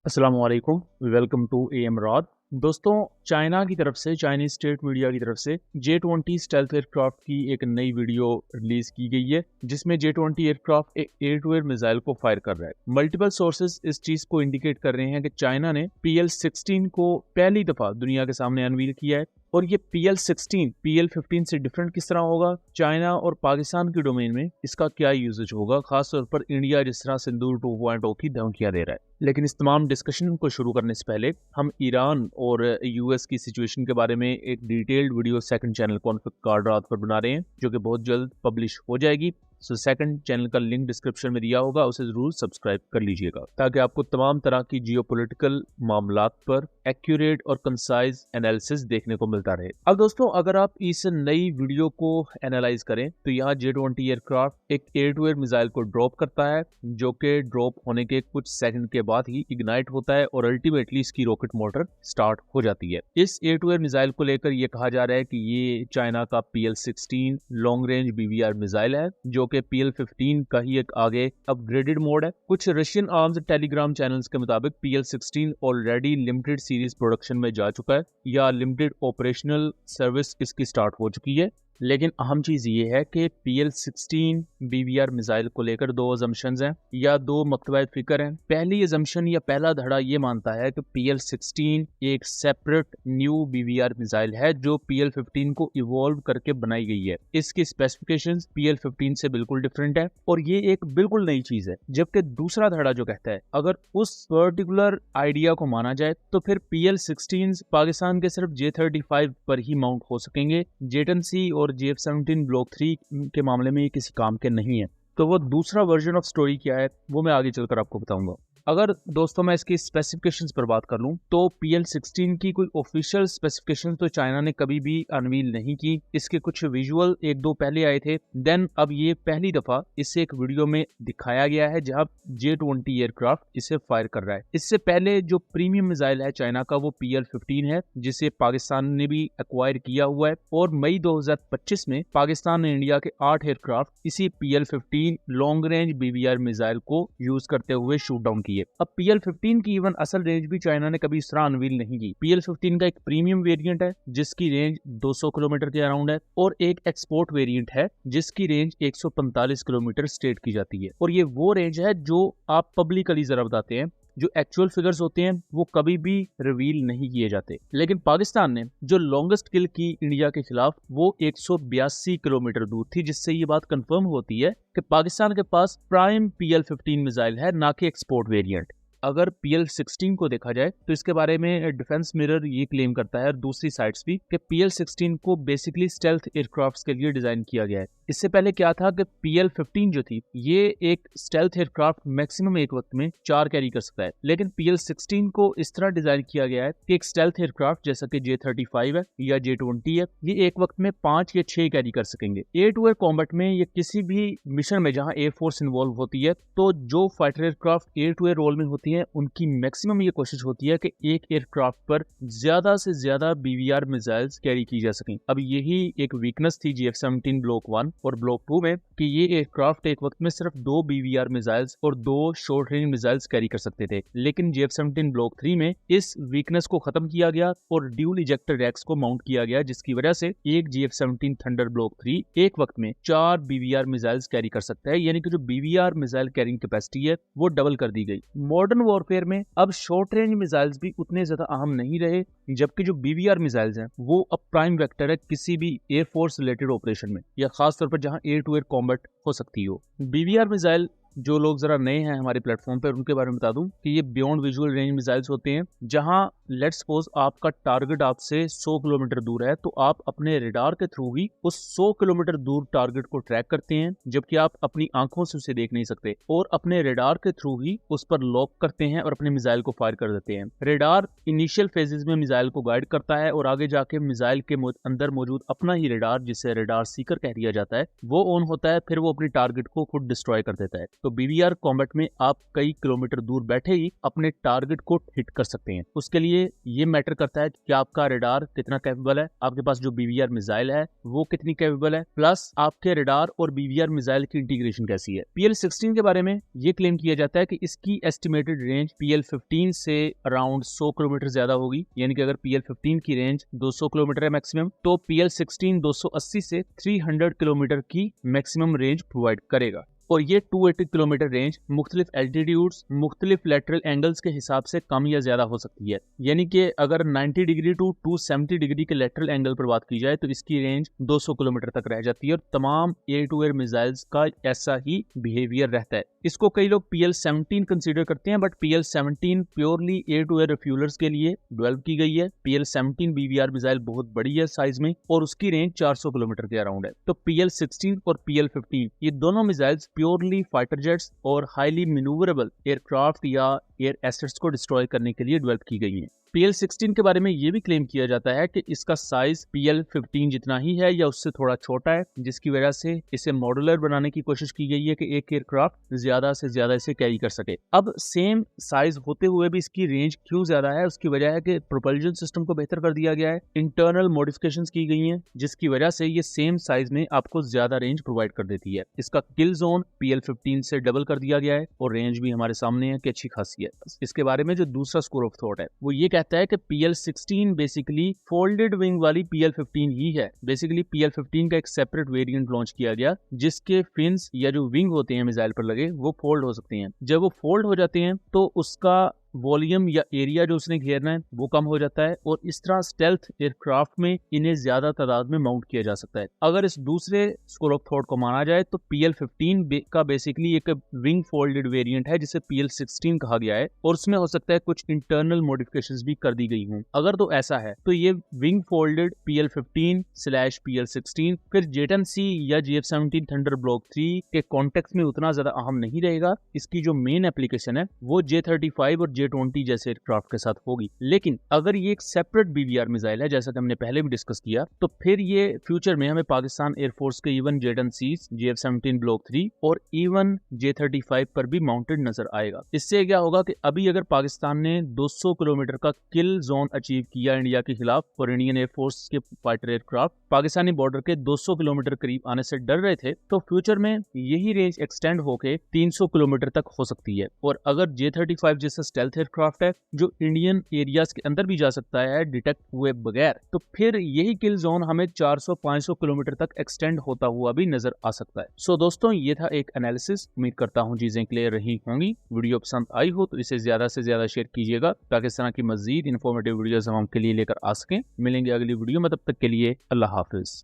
अस्सलाम वालेकुम, welcome to am rod. दोस्तों, चाइना की तरफ से चाइनीज स्टेट मीडिया की तरफ से J-20 स्टेल्थ एयरक्राफ्ट की एक नई वीडियो रिलीज की गई है जिसमें J-20 एयरक्राफ्ट एक एयर टू एयर मिसाइल को फायर कर रहा है। मल्टीपल सोर्सेज इस चीज को इंडिकेट कर रहे हैं कि चाइना ने PL-16 को पहली दफा दुनिया के सामने अनवील किया है और ये PL-16 PL-15 से डिफरेंट किस तरह होगा, चाइना और पाकिस्तान की डोमेन में इसका क्या यूजेज होगा, खासतौर पर इंडिया जिस तरह सिंदूर 2.0 की धमकियां दे रहा है। लेकिन इस तमाम डिस्कशन को शुरू करने से पहले हम ईरान और यूएस की सिचुएशन के बारे में एक detailed video second channel conflict card रात पर बना रहे हैं जो कि बहुत जल्द पब्लिश हो जाएगी। सो सेकंड चैनल का लिंक डिस्क्रिप्शन में दिया होगा, उसे जरूर सब्सक्राइब कर लीजिएगा ताकि आपको तमाम तरह की जियोपॉलिटिकल मामलात पर एक्यूरेट और कंसाइज एनालिसिस देखने को मिलता रहे। अब दोस्तों, अगर आप इस नई वीडियो को एनालाइज करें तो यहाँ J-20 एयरक्राफ्ट एक एयर टू एयर मिसाइल को ड्रॉप करता है जो कि ड्रॉप होने के कुछ सेकंड के बाद ही इग्नाइट होता है और अल्टीमेटली इसकी रॉकेट मोटर स्टार्ट हो जाती है। इस एयर टू एयर मिसाइल को लेकर यह कहा जा रहा है कि ये चाइना का PL-16 long range BVR missile है जो कि PL-15 का ही एक आगे अपग्रेडेड मोड है। कुछ रशियन आर्म्स टेलीग्राम चैनल्स के मुताबिक PL-16 already limited series production में जा चुका है या लिमिटेड ऑपरेशनल सर्विस इसकी स्टार्ट हो चुकी है। लेकिन अहम चीज ये है कि PL-16 BVR मिसाइल को लेकर दो अजम्पशंस हैं या दो मकतबा फिक्र हैं। पहली अजम्पशन या पहला धड़ा ये मानता है कि PL-16 एक सेपरेट न्यू BVR मिसाइल है जो PL-15 को इवॉल्व करके बनाई गई है। इसकी स्पेसिफिकेशंस PL-15 से बिल्कुल डिफरेंट है और ये एक बिल्कुल नई चीज है। जबकि दूसरा धड़ा जो कहता है अगर उस पर्टिकुलर आइडिया को माना जाए तो फिर PL-16 पाकिस्तान के सिर्फ J-35 पर ही माउंट हो सकेंगे। J-10C और JF-17 ब्लॉक 3 के मामले में ये किसी काम के नहीं है। तो वो दूसरा वर्जन ऑफ स्टोरी क्या है वो मैं आगे चलकर आपको बताऊंगा। अगर दोस्तों मैं इसकी स्पेसिफिकेशंस पर बात कर लूं तो PL-16 की कोई ऑफिशियल स्पेसिफिकेशंस तो चाइना ने कभी भी अनवील नहीं की। इसके कुछ विजुअल एक दो पहले आए थे, देन अब ये पहली दफा इसे एक वीडियो में दिखाया गया है जहां J-20 एयरक्राफ्ट इसे फायर कर रहा है। इससे पहले जो प्रीमियम मिसाइल है चाइना का वो PL-15 है जिसे पाकिस्तान ने भी एक्वायर किया हुआ है और मई 2025 में पाकिस्तान ने इंडिया के 8 एयरक्राफ्ट इसी PL-15 long range BVR missile को यूज करते हुए शूट डाउन किए। अब PL-15 की इवन असल रेंज भी चाइना ने कभी इस तरह अनवील नहीं की। PL-15 का एक प्रीमियम वेरिएंट है जिसकी रेंज 200 किलोमीटर के अराउंड है और एक एक्सपोर्ट वेरिएंट है जिसकी रेंज 145 किलोमीटर स्टेट की जाती है। और ये वो रेंज है जो आप पब्लिकली जरा बताते हैं, जो एक्चुअल फिगर्स होते हैं वो कभी भी रिवील नहीं किए जाते। लेकिन पाकिस्तान ने जो लॉन्गेस्ट किल की इंडिया के खिलाफ वो 182 किलोमीटर दूर थी, जिससे ये बात कंफर्म होती है कि पाकिस्तान के पास प्राइम PL-15 मिसाइल है, ना कि एक्सपोर्ट वेरिएंट। अगर PL-16 को देखा जाए तो इसके बारे में डिफेंस मिरर ये क्लेम करता है और दूसरी साइट्स भी कि PL-16 को बेसिकली स्टेल्थ एयरक्राफ्ट्स के लिए डिजाइन किया गया है। इससे पहले क्या था कि PL-15 जो थी ये एक स्टेल्थ एयरक्राफ्ट मैक्सिमम एक वक्त में 4 कैरी कर सकता है, लेकिन PL-16 को इस तरह डिजाइन किया गया है कि एक स्टेल्थ एयरक्राफ्ट जैसा कि J-35 है या J-20 है, ये एक वक्त में 5 या 6 कैरी कर सकेंगे। एयर टू एयर कॉम्बैट में ये किसी भी मिशन में जहां एयरफोर्स इन्वॉल्व होती है तो जो fighter aircraft air to air role में होती है उनकी मैक्सिमम ये कोशिश होती है कि एक एयरक्राफ्ट पर ज्यादा से ज्यादा BVR मिसाइल्स कैरी की जा सकें। अब यही एक वीकनेस थी JF-17 ब्लॉक 1 और ब्लॉक 2 में कि ये एयरक्राफ्ट एक वक्त में सिर्फ 2 BVR मिसाइल्स और 2 शॉर्ट रेंज मिसाइल्स कैरी कर सकते थे। लेकिन JF-17 ब्लॉक 3 में इस वीकनेस को खत्म किया गया और ड्यूल इजेक्टर रैक्स को माउंट किया गया, जिसकी वजह से एक JF-17 थंडर ब्लॉक 3 एक वक्त में 4 BVR मिसाइल्स कैरी कर सकता है, यानी कि जो BVR मिसाइल कैरिंग कैपेसिटी है वो डबल कर दी गई। मॉडर्न वॉरफेयर में अब शॉर्ट रेंज मिसाइल्स भी उतने ज्यादा अहम नहीं रहे, जबकि जो BVR मिसाइल्स हैं वो अब प्राइम वेक्टर है किसी भी एयरफोर्स रिलेटेड ऑपरेशन में या खासतौर पर जहां एयर टू एयर कॉम्बैट हो सकती हो। BVR मिसाइल जो लोग जरा नए हैं हमारे प्लेटफॉर्म पर उनके बारे में बता दूं कि ये बियॉन्ड विजुअल रेंज मिसाइल्स होते हैं जहां लेट्स सपोज आपका टारगेट आपसे 100 किलोमीटर दूर है तो आप अपने रेडार के थ्रू ही उस 100 किलोमीटर दूर टारगेट को ट्रैक करते हैं, जबकि आप अपनी आंखों से उसे देख नहीं सकते, और अपने रेडार के थ्रू ही उस पर लॉक करते हैं और अपने मिसाइल को फायर कर देते हैं। रेडार इनिशियल फेजेस में मिसाइल को गाइड करता है और आगे जाके मिसाइल के अंदर मौजूद अपना ही रेडार, जिसे रेडार सीकर कह दिया जाता है, वो ऑन होता है, फिर वो अपनी टारगेट को खुद डिस्ट्रॉय कर देता है। तो BVR कॉम्बैट में आप कई किलोमीटर दूर बैठे ही अपने टारगेट को हिट कर सकते हैं। उसके लिए ये मैटर करता है कि आपका रेडार कितना कैपेबल है, आपके पास जो BVR मिसाइल है वो कितनी कैपेबल है, प्लस आपके रेडार और BVR मिसाइल की इंटीग्रेशन कैसी है। PL-16 के बारे में ये क्लेम किया जाता है कि इसकी एस्टिमेटेड रेंज PL-15 से अराउंड 100 किलोमीटर ज्यादा होगी, यानी कि अगर PL-15 की रेंज 200 किलोमीटर है मैक्सिमम, तो PL-16 280 से 300 किलोमीटर की मैक्सिमम रेंज प्रोवाइड करेगा। और ये 280 किलोमीटर रेंज मुख्तलिफ एल्टीट्यूड्स, मुख्तलिफ लेटरल एंगल्स के हिसाब से कम या ज्यादा हो सकती है। यानी कि अगर 90 डिग्री टू 270 डिग्री के लेटरल एंगल पर बात की जाए तो इसकी रेंज 200 किलोमीटर तक रह जाती है और तमाम एयर टू एयर मिसाइल्स का ऐसा ही बिहेवियर रहता है। इसको कई लोग PL-17 कंसीडर करते हैं, but PL-17 purely air to air refuelers के लिए डेवलप की गई है। PL-17 BVR मिसाइल बहुत बड़ी है साइज में और उसकी रेंज 400 किलोमीटर के अराउंड है। तो PL-16 और PL-15 ये दोनों मिसाइल्स प्योरली फाइटर जेट्स और हाईली मैन्यूवरेबल एयरक्राफ्ट या एयर एसेट्स को डिस्ट्रॉय करने के लिए डेवलप की गई हैं। PL-16 के बारे में ये भी क्लेम किया जाता है कि इसका साइज PL-15 जितना ही है या उससे थोड़ा छोटा है, जिसकी वजह से इसे मॉड्यूलर बनाने की कोशिश की गई है कि एक एयरक्राफ्ट ज्यादा से ज्यादा इसे कैरी कर सके। अब सेम साइज होते हुए भी इसकी रेंज क्यों ज्यादा है, उसकी वजह है कि प्रोपल्शन सिस्टम को बेहतर कर दिया गया है, इंटरनल मॉडिफिकेशंस की गई हैं, जिसकी वजह से ये सेम साइज में आपको ज्यादा रेंज प्रोवाइड कर देती है। इसका किल जोन PL-15 से डबल कर दिया गया है और रेंज भी हमारे सामने है कि अच्छी खासी है। इसके बारे में जो दूसरा स्कोर ऑफ थॉट है वो ये कहता है कि PL-16 बेसिकली फोल्डेड विंग वाली PL-15 ही है। बेसिकली PL-15 का एक सेपरेट वेरिएंट लॉन्च किया गया जिसके फिन्स या जो विंग होते हैं मिसाइल पर लगे वो फोल्ड हो सकते हैं। जब वो फोल्ड हो जाते हैं तो उसका वॉल्यूम या एरिया जो उसने घेरना है वो कम हो जाता है और इस तरह स्टेल्थ एयरक्राफ्ट में इन्हें ज्यादा तादाद में माउंट किया जा सकता है। अगर इस दूसरे स्कूल ऑफ थॉट को माना जाए तो PL-15 का बेसिकली एक विंग फोल्डेड वेरिएंट है जिसे PL-16 कहा गया है और उसमें हो सकता है कुछ इंटरनल मॉडिफिकेशंस भी कर दी गई हों। अगर तो ऐसा है तो ये विंग फोल्डेड PL-15/PL-16 फिर J-10C या JF-17 थंडर ब्लॉक 3 के कॉन्टेक्स्ट में उतना ज्यादा अहम नहीं रहेगा। इसकी जो मेन एप्लीकेशन है वो J-35 और J-20 जैसे एयरक्राफ्ट के साथ होगी। लेकिन अगर ये एक सेपरेट BVR मिसाइल है जैसा कि हमने पहले भी डिस्कस किया, तो फिर ये फ्यूचर में हमें पाकिस्तान एयरफोर्स के इवन J-10C, JF-17 ब्लॉक 3 और इवन J-35 पर भी माउंटेड नजर आएगा। इससे क्या होगा कि अभी अगर पाकिस्तान ने 200 किलोमीटर का किल जोन अचीव किया इंडिया के खिलाफ और इंडियन एयरफोर्स के फाइटर एयरक्राफ्ट पाकिस्तानी बॉर्डर के 200 किलोमीटर करीब आने से डर रहे थे, तो फ्यूचर में यही रेंज एक्सटेंड होके 300 किलोमीटर तक हो सकती है। और अगर J-35 जैसा स्टेल्थ एयरक्राफ्ट है जो इंडियन एरियाज के अंदर भी जा सकता है डिटेक्ट हुए बगैर, तो फिर यही किल जोन हमें 400-500 किलोमीटर तक एक्सटेंड होता हुआ भी नजर आ सकता है। सो दोस्तों, ये था एक एनालिसिस। उम्मीद करता हूँ चीजें क्लियर रही होंगी। वीडियो पसंद आई हो तो इसे ज्यादा से ज्यादा शेयर कीजिएगा ताकि इस तरह की मजीद इन्फॉर्मेटिव वीडियोस हम आपके लिए लेकर आ सकें। मिलेंगे अगली वीडियो में, तब तक के लिए अल्लाह हाफिज।